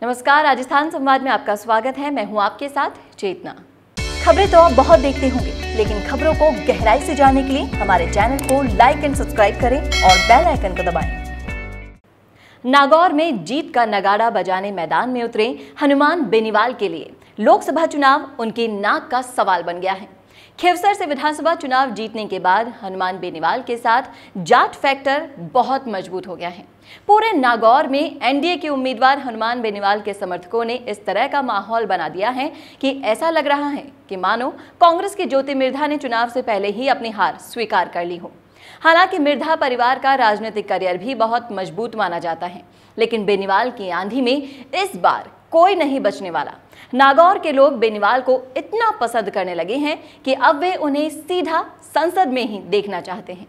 नमस्कार, राजस्थान संवाद में आपका स्वागत है। मैं हूं आपके साथ चेतना। खबरें तो आप बहुत देखते होंगे, लेकिन खबरों को गहराई से जानने के लिए हमारे चैनल को लाइक एंड सब्सक्राइब करें और बेल आइकन को दबाएं। नागौर में जीत का नगाड़ा बजाने मैदान में उतरे हनुमान बेनीवाल के लिए लोकसभा चुनाव उनकी नाक का सवाल बन गया है। खिवसर से विधानसभा चुनाव जीतने के बाद हनुमान बेनीवाल के साथ जाट फैक्टर बहुत मजबूत हो गया है। पूरे नागौर में एनडीए के उम्मीदवार हनुमान बेनीवाल के समर्थकों ने इस तरह का माहौल बना दिया है कि ऐसा लग रहा है कि मानो कांग्रेस के ज्योति मिर्धा ने चुनाव से पहले ही अपनी हार स्वीकार कर ली हो। हालांकि मिर्धा परिवार का राजनीतिक करियर भी बहुत मजबूत माना जाता है, लेकिन बेनीवाल की आंधी में इस बार कोई नहीं बचने वाला। नागौर के लोग बेनीवाल को इतना पसंद करने लगे हैं कि अब वे उन्हें सीधा संसद में ही देखना चाहते हैं।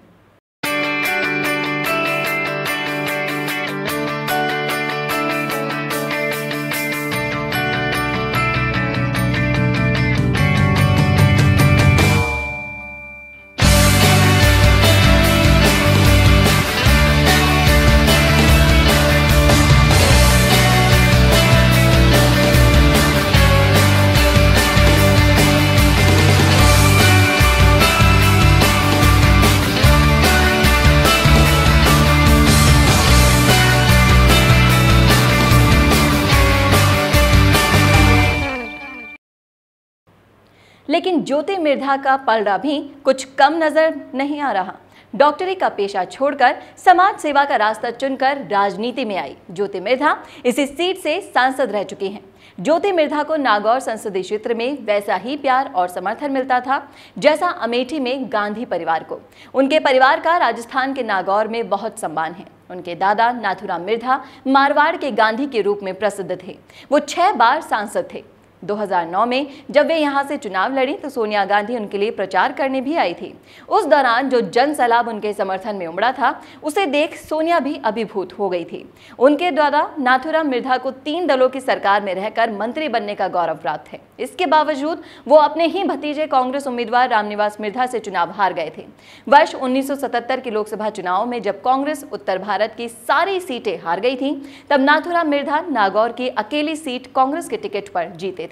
लेकिन ज्योति मिर्धा का पलड़ा भी कुछ कम नजर नहीं आ रहा। डॉक्टरी का पेशा छोड़कर समाज सेवा का रास्ता चुनकर राजनीति में आई ज्योति मिर्धा इसी सीट से सांसद रह चुकी हैं। ज्योति मिर्धा को नागौर संसदीय क्षेत्र में वैसा ही प्यार और समर्थन मिलता था जैसा अमेठी में गांधी परिवार को। उनके परिवार का राजस्थान के नागौर में बहुत सम्मान है। उनके दादा नाथुराम मिर्धा मारवाड़ के गांधी के रूप में प्रसिद्ध थे। वो 6 बार सांसद थे। 2009 में जब वे यहां से चुनाव लड़ी तो सोनिया गांधी उनके लिए प्रचार करने भी आई थी। उस दौरान जो जन सैलाब उनके समर्थन में उमड़ा था, उसे देख सोनिया भी अभिभूत हो गई थी। उनके द्वारा नाथुराम मिर्धा को 3 दलों की सरकार में रहकर मंत्री बनने का गौरव प्राप्त है। इसके बावजूद वो अपने ही भतीजे कांग्रेस उम्मीदवार रामनिवास मिर्धा से चुनाव हार गए थे। वर्ष 1977 के लोकसभा चुनाव में जब कांग्रेस उत्तर भारत की सारी सीटें हार गई थी, तब नाथुराम मिर्धा नागौर की अकेली सीट कांग्रेस के टिकट पर जीते थे।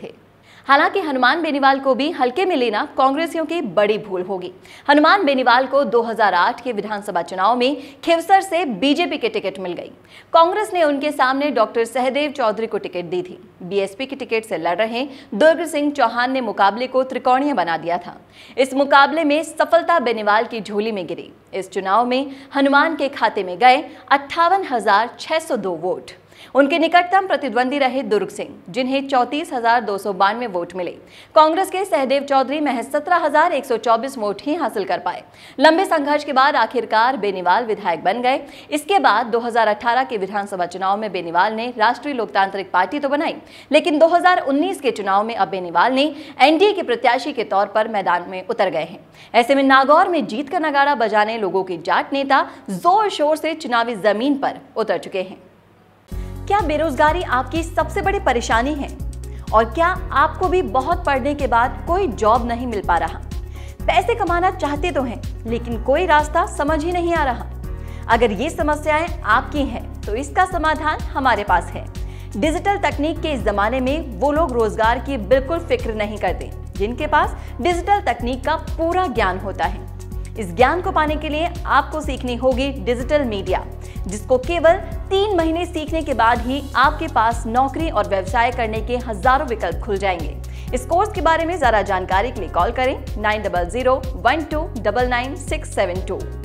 हालांकि हनुमान बेनीवाल को भी हल्के में लेना कांग्रेसियों की बड़ी भूल होगी। हनुमान बेनीवाल को 2008 के विधानसभा चुनाव में खिवसर से बीजेपी के टिकट मिल गई। कांग्रेस ने उनके सामने डॉक्टर सहदेव चौधरी को टिकट दी थी। बीएसपी की टिकट से लड़ रहे दुर्ग सिंह चौहान ने मुकाबले को त्रिकोणीय बना दिया था। इस मुकाबले में सफलता बेनीवाल की झोली में गिरी। इस चुनाव में हनुमान के खाते में गए 58,602 वोट। उनके निकटतम प्रतिद्वंदी रहे दुर्ग सिंह, जिन्हें 34,292 वोट मिले। कांग्रेस के सहदेव चौधरी महज 17,124 वोट ही हासिल कर पाए। लंबे संघर्ष के बाद आखिरकार बेनीवाल विधायक बन गए। इसके बाद 2018 के विधानसभा चुनाव में बेनीवाल ने राष्ट्रीय लोकतांत्रिक पार्टी तो बनाई, लेकिन 2019 के चुनाव में अब बेनीवाल ने एनडीए के प्रत्याशी के तौर पर मैदान में उतर गए हैं। ऐसे में नागौर में जीत का नगाड़ा बजाने लोगों के जाट नेता जोर शोर से चुनावी जमीन पर उतर चुके हैं। क्या बेरोजगारी आपकी सबसे बड़ी परेशानी है? और क्या आपको भी बहुत पढ़ने के बाद कोई जॉब नहीं मिल पा रहा? पैसे कमाना चाहते तो हैं, लेकिन कोई रास्ता समझ ही नहीं आ रहा। अगर ये समस्याएं आपकी हैं, तो इसका समाधान हमारे पास है। डिजिटल तकनीक के इस जमाने में वो लोग रोजगार की बिल्कुल फिक्र नहीं करते जिनके पास डिजिटल तकनीक का पूरा ज्ञान होता है। इस ज्ञान को पाने के लिए आपको सीखनी होगी डिजिटल मीडिया, जिसको केवल 3 महीने सीखने के बाद ही आपके पास नौकरी और व्यवसाय करने के हजारों विकल्प खुल जाएंगे। इस कोर्स के बारे में ज्यादा जानकारी के लिए कॉल करें 9001299672।